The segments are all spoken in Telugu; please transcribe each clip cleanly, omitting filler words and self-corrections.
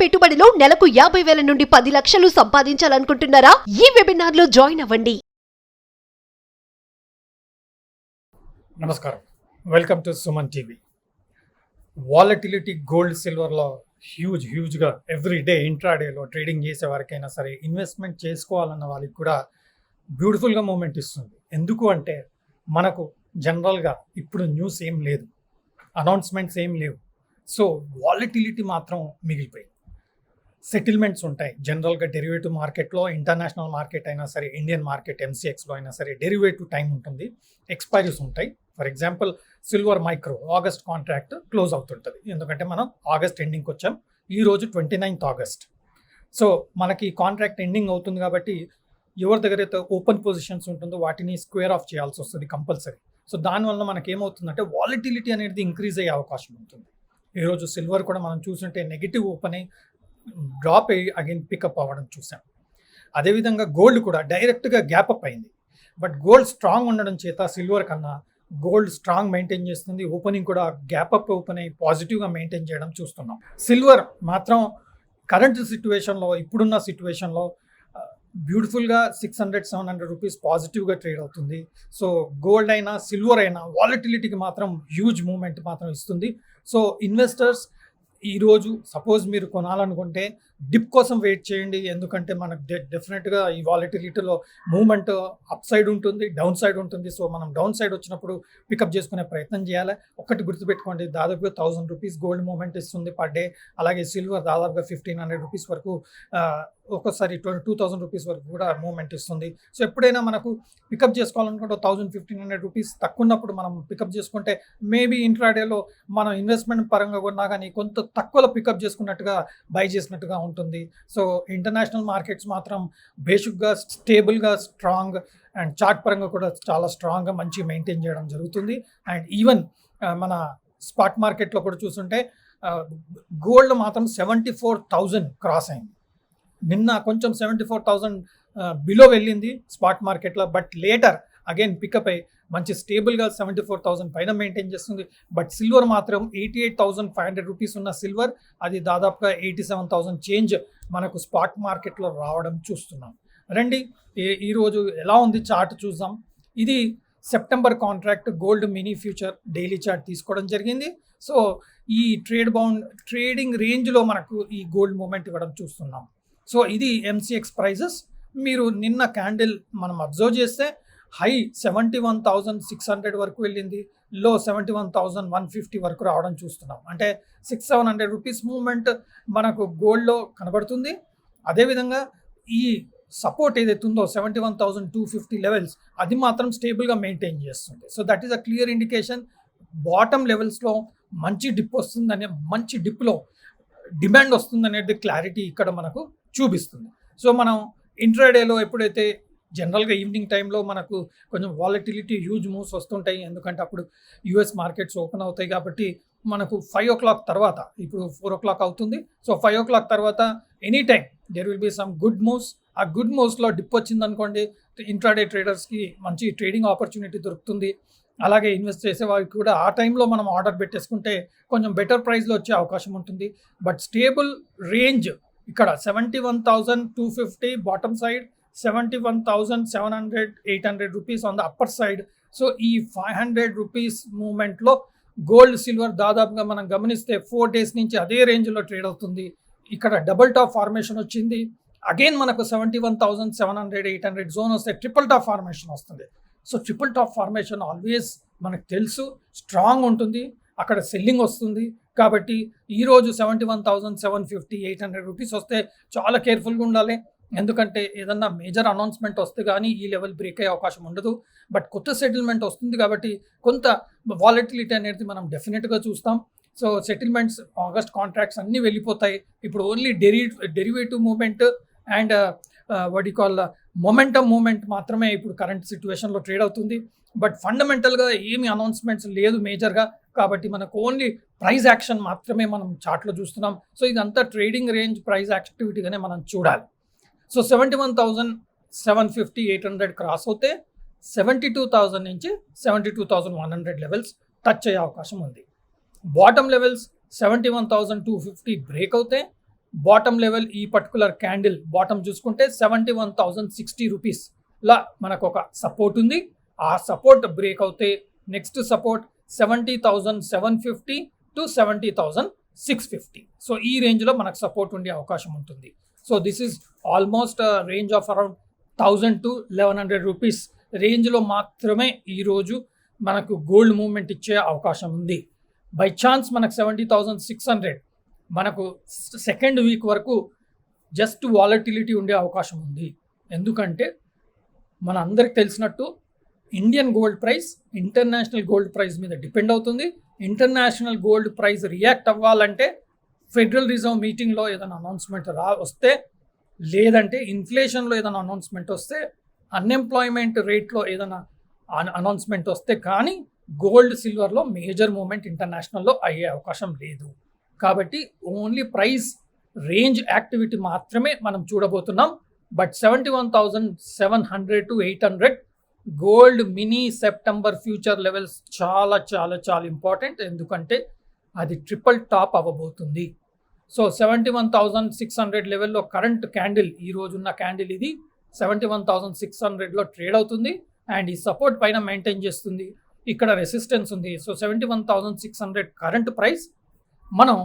పెట్టుబడిలో నెలకు 50,000 నుండి 10 లక్షలు సంపాదించాలనుకుంటున్నారా? ఈ వెబినార్ లో జాయిన్ అవ్వండి. నమస్కారం, welcome to Suman TV. Volatility gold సిల్వర్లో హ్యూజ్గా ఎవ్రీ డే ఇంట్రాడేలో ట్రేడింగ్ చేసే వారికైనా సరే, ఇన్వెస్ట్మెంట్ చేసుకోవాలన్న వాళ్ళకి కూడా బ్యూటిఫుల్గా మూమెంట్ ఇస్తుంది. ఎందుకు అంటే మనకు జనరల్గా ఇప్పుడు న్యూస్ ఏం లేదు, అనౌన్స్మెంట్స్ ఏం లేవు. సో వాలటిలిటీ మాత్రం మిగిలిపోయింది. సెటిల్మెంట్స్ ఉంటాయి జనరల్గా డెరివేటివ్ మార్కెట్లో, ఇంటర్నేషనల్ మార్కెట్ అయినా సరే, ఇండియన్ మార్కెట్ ఎంసీఎక్స్లో అయినా సరే డెరివేటివ్ టైం ఉంటుంది, ఎక్స్పైరీస్ ఉంటాయి. For example silver micro August contract close అవుతుంటుంది, ఎందుకంటే మనం ఆగస్ట్ ఎండింగ్కి వచ్చాం. ఈరోజు 29th ఆగస్ట్. సో మనకి కాంట్రాక్ట్ ఎండింగ్ అవుతుంది కాబట్టి ఎవరి దగ్గర అయితే ఓపెన్ పొజిషన్స్ ఉంటుందో వాటిని స్క్వేర్ ఆఫ్ చేయాల్సి వస్తుంది కంపల్సరీ. సో దానివల్ల మనకి ఏమవుతుందంటే వాలటిలిటీ అనేది ఇంక్రీజ్ అయ్యే అవకాశం ఉంటుంది. ఈరోజు సిల్వర్ కూడా మనం చూస్తుంటే నెగిటివ్ ఓపెన్ అయ్యి డ్రాప్ అయ్యి అగైన్ పికప్ అవ్వడం చూసాం. అదేవిధంగా గోల్డ్ కూడా డైరెక్ట్గా గ్యాప్ అప్ అయింది. బట్ గోల్డ్ స్ట్రాంగ్ ఉండడం చేత సిల్వర్ కన్నా గోల్డ్ స్ట్రాంగ్ మెయింటైన్ చేస్తుంది. ఓపెనింగ్ కూడా గ్యాప్ అప్ ఓపెన్ అయ్యి పాజిటివ్గా మెయింటైన్ చేయడం చూస్తున్నాం. సిల్వర్ మాత్రం కరెంట్ సిచ్యువేషన్లో, ఇప్పుడున్న సిచ్యువేషన్లో బ్యూటిఫుల్గా 600-700 రూపీస్ పాజిటివ్గా ట్రేడ్ అవుతుంది. సో గోల్డ్ అయినా సిల్వర్ అయినా వాలటిలిటీకి మాత్రం హ్యూజ్ మూమెంట్ మాత్రం ఇస్తుంది. సో ఇన్వెస్టర్స్ ఈరోజు సపోజ్ మీరు కొనాలనుకుంటే డిప్ కోసం వెయిట్ చేయండి, ఎందుకంటే మనకు డెఫినెట్గా ఈ వాలటిలిటీలో మూమెంట్ అప్ సైడ్ ఉంటుంది, డౌన్ సైడ్ ఉంటుంది. సో మనం డౌన్ సైడ్ వచ్చినప్పుడు పికప్ చేసుకునే ప్రయత్నం చేయాలి. ఒకటి గుర్తుపెట్టుకోండి, దాదాపుగా 1000 రూపీస్ గోల్డ్ మూమెంట్ ఇస్తుంది పర్ డే. అలాగే సిల్వర్ దాదాపుగా 1500 రూపీస్ వరకు, ఒక్కోసారి 2000 రూపీస్ వరకు కూడా మూమెంట్ ఇస్తుంది. సో ఎప్పుడైనా మనకు పికప్ చేసుకోవాలనుకుంటే 1000-1500 రూపీస్ తక్కువ ఉన్నప్పుడు మనం పికప్ చేసుకుంటే మేబీ ఇంట్రాడేలో మనం ఇన్వెస్ట్మెంట్ పరంగా కొన్నా కానీ కొంత తక్కువలో పికప్ చేసుకున్నట్టుగా బై చేసినట్టుగా ఉంటుంది. సో ఇంటర్నేషనల్ మార్కెట్స్ మాత్రం బేసిక్గా స్టేబుల్గా స్ట్రాంగ్ అండ్ చార్ట్ పరంగా కూడా చాలా స్ట్రాంగ్గా మంచి మెయింటైన్ చేయడం జరుగుతుంది. అండ్ ఈవెన్ మన స్పాట్ మార్కెట్లో కూడా చూస్తుంటే గోల్డ్ మాత్రం 74,000 క్రాస్ అయింది. నిన్న కొంచెం 74,000 బిలో వెళ్ళింది స్పాట్ మార్కెట్లో, బట్ లేటర్ అగైన్ పికప్ అయ్యి మంచి స్టేబుల్గా 74,000 పైన మెయింటైన్ చేస్తుంది. బట్ సిల్వర్ మాత్రం 88,500 రూపీస్ ఉన్న సిల్వర్ అది దాదాపుగా 87,000 చేంజ్ మనకు స్పాట్ మార్కెట్లో రావడం చూస్తున్నాం. రండి ఈరోజు ఎలా ఉంది చార్ట్ చూద్దాం. ఇది September contract gold mini future daily chart తీసుకోవడం జరిగింది. సో ఈ ట్రేడింగ్ రేంజ్లో మనకు ఈ గోల్డ్ మూమెంట్ ఇవ్వడం చూస్తున్నాం. సో ఇది ఎంసీఎక్స్ ప్రైజెస్. మీరు నిన్న క్యాండిల్ మనం అబ్జర్వ్ చేస్తే హై 71,600 వరకు వెళ్ళింది, లో 71,150 వరకు రావడం చూస్తున్నాం. అంటే 600-700 రూపీస్ మూవ్మెంట్ మనకు గోల్డ్లో కనబడుతుంది. అదేవిధంగా ఈ సపోర్ట్ ఏదైతే ఉందో 71,250 లెవెల్స్ అది మాత్రం స్టేబుల్గా మెయింటైన్ చేస్తుంది. So that is a clear indication. Bottom లెవెల్స్లో మంచి డిప్ వస్తుందనే, మంచి డిప్లో డిమాండ్ వస్తుందనేది క్లారిటీ ఇక్కడ మనకు చూపిస్తుంది. సో మనం ఇంట్రాడేలో ఎప్పుడైతే జనరల్గా ఈవినింగ్ టైంలో మనకు కొంచెం వాలటిలిటీ హ్యూజ్ మూవ్స్ వస్తుంటాయి, ఎందుకంటే అప్పుడు యుఎస్ మార్కెట్స్ ఓపెన్ అవుతాయి కాబట్టి మనకు 5 o'clock తర్వాత, ఇప్పుడు 4 o'clock అవుతుంది. సో 5 o'clock తర్వాత any time there will be some good moves. ఆ గుడ్ మూవ్స్లో డిప్ వచ్చింది అనుకోండి, ఇంట్రాడే ట్రేడర్స్కి మంచి ట్రేడింగ్ ఆపర్చునిటీ దొరుకుతుంది. అలాగే ఇన్వెస్ట్ చేసే వారికి కూడా ఆ టైంలో మనం ఆర్డర్ పెట్టేసుకుంటే కొంచెం బెటర్ ప్రైస్లో వచ్చే అవకాశం ఉంటుంది. బట్ స్టేబుల్ రేంజ్ ఇక్కడ 71,250 bottom side, 71,700-800 rupees on the upper side. So ఈ 500 రూపీస్ మూమెంట్లో గోల్డ్ సిల్వర్ దాదాపుగా మనం గమనిస్తే 4 days నుంచి అదే రేంజ్లో ట్రేడ్ అవుతుంది. ఇక్కడ డబుల్ టాప్ ఫార్మేషన్ వచ్చింది. అగైన్ మనకు 71,700-800 జోన్ వస్తే ట్రిపుల్ టాప్ ఫార్మేషన్ వస్తుంది. So triple top formation always మనకు తెలుసు స్ట్రాంగ్ ఉంటుంది, అక్కడ సెల్లింగ్ వస్తుంది. కాబట్టి ఈరోజు 71,750-800 రూపీస్ వస్తే చాలా కేర్ఫుల్గా ఉండాలి, ఎందుకంటే ఏదన్నా మేజర్ అనౌన్స్మెంట్ వస్తే కానీ ఈ లెవెల్ బ్రేక్ అయ్యే అవకాశం ఉండదు. బట్ కొత్త సెటిల్మెంట్ వస్తుంది కాబట్టి కొంత వాలటిలిటీ అనేది మనం డెఫినెట్గా చూస్తాం. సో సెటిల్మెంట్స్ ఆగస్ట్ కాంట్రాక్ట్స్ అన్నీ వెళ్ళిపోతాయి. ఇప్పుడు only derivative movement and momentum movement మాత్రమే ఇప్పుడు కరెంట్ సిచ్యువేషన్లో ట్రేడ్ అవుతుంది. బట్ ఫండమెంటల్గా ఏమి అనౌన్స్మెంట్స్ లేదు మేజర్గా, కాబట్టి మనకు ఓన్లీ ప్రైస్ యాక్షన్ మాత్రమే మనం చార్ట్లో చూస్తున్నాం. సో ఇదంతా ట్రేడింగ్ రేంజ్ ప్రైస్ యాక్టివిటీగానే మనం చూడాలి. సో 71,750-800 క్రాస్ అవుతే 72,000 నుంచి 72,100 లెవెల్స్ టచ్ అయ్యే అవకాశం ఉంది. బాటమ్ లెవెల్స్ 71,250 బ్రేక్ అవుతే బాటమ్ లెవెల్ ఈ పర్టికులర్ క్యాండిల్ బాటమ్ చూసుకుంటే 71,060 రూపీస్ లా మనకు ఒక సపోర్ట్ ఉంది. ఆ సపోర్ట్ బ్రేక్ అవుతే నెక్స్ట్ సపోర్ట్ 70,750 to 70,650. సో ఈ రేంజ్లో మనకు సపోర్ట్ ఉండే అవకాశం ఉంటుంది. So this is almost range of around 1,000 to 1,100 rupees రేంజ్లో మాత్రమే ఈరోజు మనకు గోల్డ్ మూవ్మెంట్ ఇచ్చే అవకాశం ఉంది. బై ఛాన్స్ మనకు 70,600 మనకు సెకండ్ వీక్ వరకు జస్ట్ వాలటిలిటీ ఉండే అవకాశం ఉంది. ఎందుకంటే మన అందరికి తెలిసినట్టు Indian gold price international gold price మీద డిపెండ్ అవుతుంది. ఇంటర్నేషనల్ గోల్డ్ ప్రైస్ రియాక్ట్ అవ్వాలంటే ఫెడరల్ రిజర్వ్ మీటింగ్లో ఏదైనా అనౌన్స్మెంట్ వస్తే, లేదంటే ఇన్ఫ్లేషన్లో ఏదైనా అనౌన్స్మెంట్ వస్తే, అన్ఎంప్లాయ్మెంట్ రేట్లో ఏదైనా అనౌన్స్మెంట్ వస్తే కానీ గోల్డ్ సిల్వర్లో మేజర్ మూమెంట్ ఇంటర్నేషనల్లో అయ్యే అవకాశం లేదు. కాబట్టి ఓన్లీ ప్రైస్ రేంజ్ యాక్టివిటీ మాత్రమే మనం చూడబోతున్నాం. But 71,700 to 800 gold mini September future levels చాలా చాలా చాలా ఇంపార్టెంట్. ఎందుకంటే అది ట్రిపుల్ టాప్ అవ్వబోతుంది. సో 71,600 లెవెల్లో కరెంట్ క్యాండిల్, ఈ రోజున్న క్యాండిల్ ఇది 71,600లో ట్రేడ్ అవుతుంది అండ్ ఈ సపోర్ట్ పైన మెయింటైన్ చేస్తుంది. ఇక్కడ రెసిస్టెన్స్ ఉంది. So 71,600 current price. మనం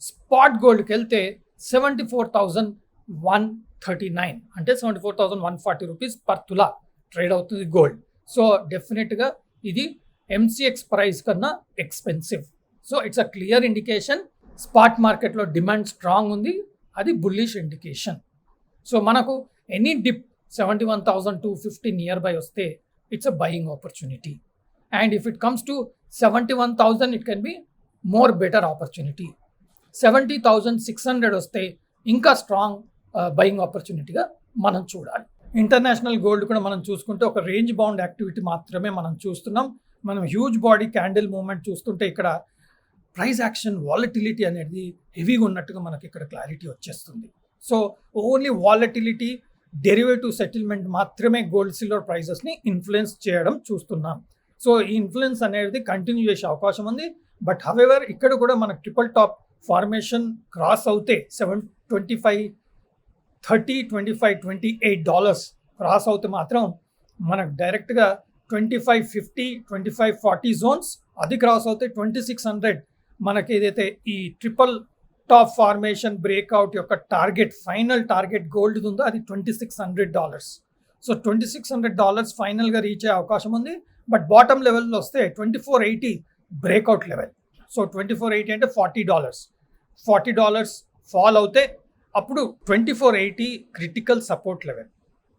స్పాట్ గోల్డ్కి వెళ్తే 74,139 అంటే 74,140 రూపీస్ పర్ తులా ట్రేడ్ అవుతుంది గోల్డ్. సో డెఫినెట్గా ఇది ఎంసీఎక్స్ ప్రైస్ కన్నా expensive. So it's a clear indication spot మార్కెట్లో డిమాండ్ స్ట్రాంగ్ ఉంది, అది బుల్లిష్ ఇండికేషన్. సో మనకు ఎనీ డిప్ 71,250 నియర్ బై వస్తే it's a buying opportunity. And if it comes to 71,000 it can be more better opportunity. 70,600 వస్తే ఇంకా స్ట్రాంగ్ బయింగ్ ఆపర్చునిటీగా మనం చూడాలి. ఇంటర్నేషనల్ గోల్డ్ కూడా మనం చూసుకుంటే ఒక రేంజ్ బౌండ్ యాక్టివిటీ మాత్రమే మనం చూస్తున్నాం. మనం హ్యూజ్ బాడీ క్యాండిల్ మూవ్మెంట్ చూస్తుంటే ఇక్కడ ప్రైస్ యాక్షన్ వాలటిలిటీ అనేది హెవీగా ఉన్నట్టుగా మనకి ఇక్కడ క్లారిటీ వచ్చేస్తుంది. So only volatility derivative settlement మాత్రమే గోల్డ్ సిల్వర్ ప్రైజెస్ని ఇన్ఫ్లుయెన్స్ చేయడం చూస్తున్నాం. సో ఈ ఇన్ఫ్లుయెన్స్ అనేది కంటిన్యూ చేసే అవకాశం ఉంది. బట్ హవెవర్ ఇక్కడ కూడా మనకు ట్రిపుల్ టాప్ ఫార్మేషన్ క్రాస్ అవుతే $725, $30, $25, $28 క్రాస్ అవుతే మాత్రం మనకు డైరెక్ట్గా 2550, 2540 జోన్స్, అది క్రాస్ అవుతే 2600 మనకి ఏదైతే ఈ ట్రిపుల్ టాప్ ఫార్మేషన్ బ్రేక్అవుట్ యొక్క టార్గెట్, ఫైనల్ టార్గెట్ గోల్డ్ ఉందో అది $2,600. సో $2,600 ఫైనల్గా రీచ్ అయ్యే అవకాశం ఉంది. బట్ బాటమ్ లెవెల్లో వస్తే 2480 బ్రేక్అవుట్ లెవెల్. సో 2480 అంటే $40 ఫాల్ అవుతే అప్పుడు 2480 క్రిటికల్ సపోర్ట్ లెవెల్.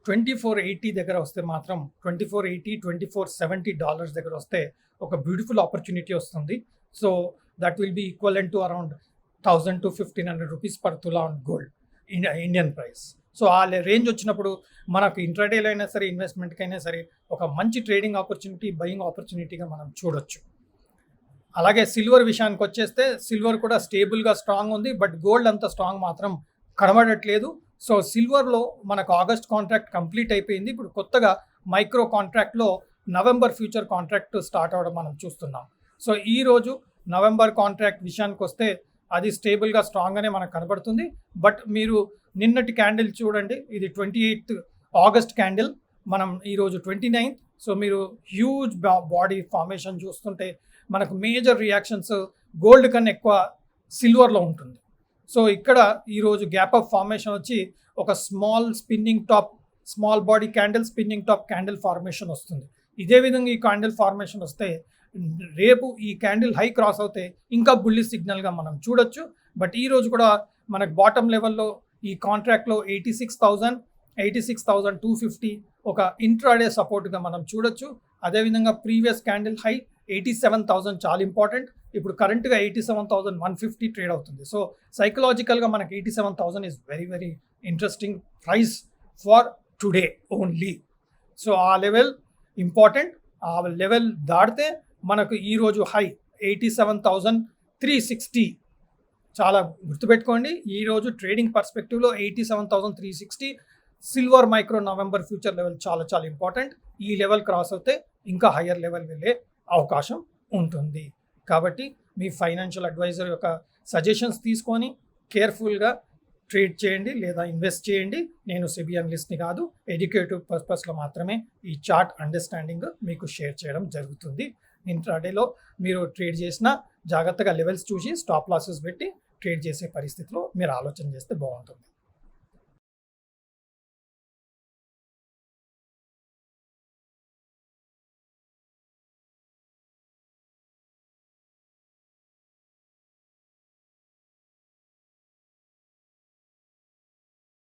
2480 దగ్గర వస్తే మాత్రం 2480, $2470 దగ్గర వస్తే ఒక బ్యూటిఫుల్ ఆపర్చునిటీ వస్తుంది. So that will be equivalent to around 1,000 to 1,500 rupees per tola on gold Indian price. So ఆ రేంజ్ వచ్చినప్పుడు మనకు ఇంట్రాడేలో అయినా సరే ఇన్వెస్ట్మెంట్కి అయినా సరే ఒక మంచి ట్రేడింగ్ ఆపర్చునిటీ, బయింగ్ ఆపర్చునిటీగా మనం చూడొచ్చు. అలాగే సిల్వర్ విషయానికి వచ్చేస్తే సిల్వర్ కూడా స్టేబుల్గా స్ట్రాంగ్ ఉంది. బట్ గోల్డ్ అంత స్ట్రాంగ్ మాత్రం కనబడట్లేదు. సో సిల్వర్లో మనకు ఆగస్ట్ కాంట్రాక్ట్ కంప్లీట్ అయిపోయింది. ఇప్పుడు కొత్తగా మైక్రో కాంట్రాక్ట్లో నవంబర్ ఫ్యూచర్ కాంట్రాక్ట్ స్టార్ట్ అవ్వడం మనం చూస్తున్నాం. సో ఈరోజు నవంబర్ కాంట్రాక్ట్ విషయానికి వస్తే అది స్టేబుల్గా స్ట్రాంగ్గానే మనకు కనబడుతుంది. బట్ మీరు నిన్నటి క్యాండిల్ చూడండి, ఇది 28th ఆగస్ట్ క్యాండిల్, మనం ఈరోజు 29th. సో మీరు హ్యూజ్ బాడీ ఫార్మేషన్ చూస్తుంటే మనకు మేజర్ రియాక్షన్స్ గోల్డ్ కన్నా ఎక్కువ సిల్వర్లో ఉంటుంది. సో ఇక్కడ ఈరోజు గ్యాప్ ఆఫ్ ఫార్మేషన్ వచ్చి ఒక small body candle, spinning top candle formation వస్తుంది. ఇదే విధంగా ఈ క్యాండిల్ ఫార్మేషన్ వస్తే రేపు ఈ క్యాండిల్ హై క్రాస్ అవుతే ఇంకా బుల్లిష్ సిగ్నల్గా మనం చూడొచ్చు. బట్ ఈ రోజు కూడా మనకు బాటమ్ లెవెల్లో ఈ కాంట్రాక్ట్లో 86,250 ఒక ఇంట్రాడే సపోర్ట్గా మనం చూడొచ్చు. అదేవిధంగా ప్రీవియస్ క్యాండిల్ హై 87,000 చాలా ఇంపార్టెంట్. ఇప్పుడు కరెంట్గా 87,150 ట్రేడ్ అవుతుంది. సో సైకలాజికల్గా మనకి 87,000 is very very interesting price for today only. So ఆ లెవెల్ ఇంపార్టెంట్. ఆ లెవెల్ దాటితే మనకు ఈరోజు హై 87,360 చాలా గుర్తుపెట్టుకోండి. ఈరోజు ట్రేడింగ్ పర్స్పెక్టివ్లో 87,360 silver micro November future level చాలా చాలా ఇంపార్టెంట్. ఈ లెవెల్ క్రాస్ అవుతే ఇంకా హయ్యర్ లెవెల్ వెళ్ళే అవకాశం ఉంటుంది. కాబట్టి మీ ఫైనాన్షియల్ అడ్వైజర్ యొక్క సజెషన్స్ తీసుకొని కేర్ఫుల్గా ట్రేడ్ చేయండి లేదా ఇన్వెస్ట్ చేయండి. నేను సెబీ అనలిస్ట్ని కాదు, ఎడ్యుకేటివ్ పర్పస్లో మాత్రమే ఈ చార్ట్ అండర్స్టాండింగ్ మీకు షేర్ చేయడం జరుగుతుంది. ఇంట్రాడేలో మీరు ట్రేడ్ చేసినా జాగ్రత్తగా లెవెల్స్ చూసి స్టాప్ లాసెస్ పెట్టి ట్రేడ్ చేసే పరిస్థితిలో మీరు ఆలోచన చేస్తే బాగుంటుంది.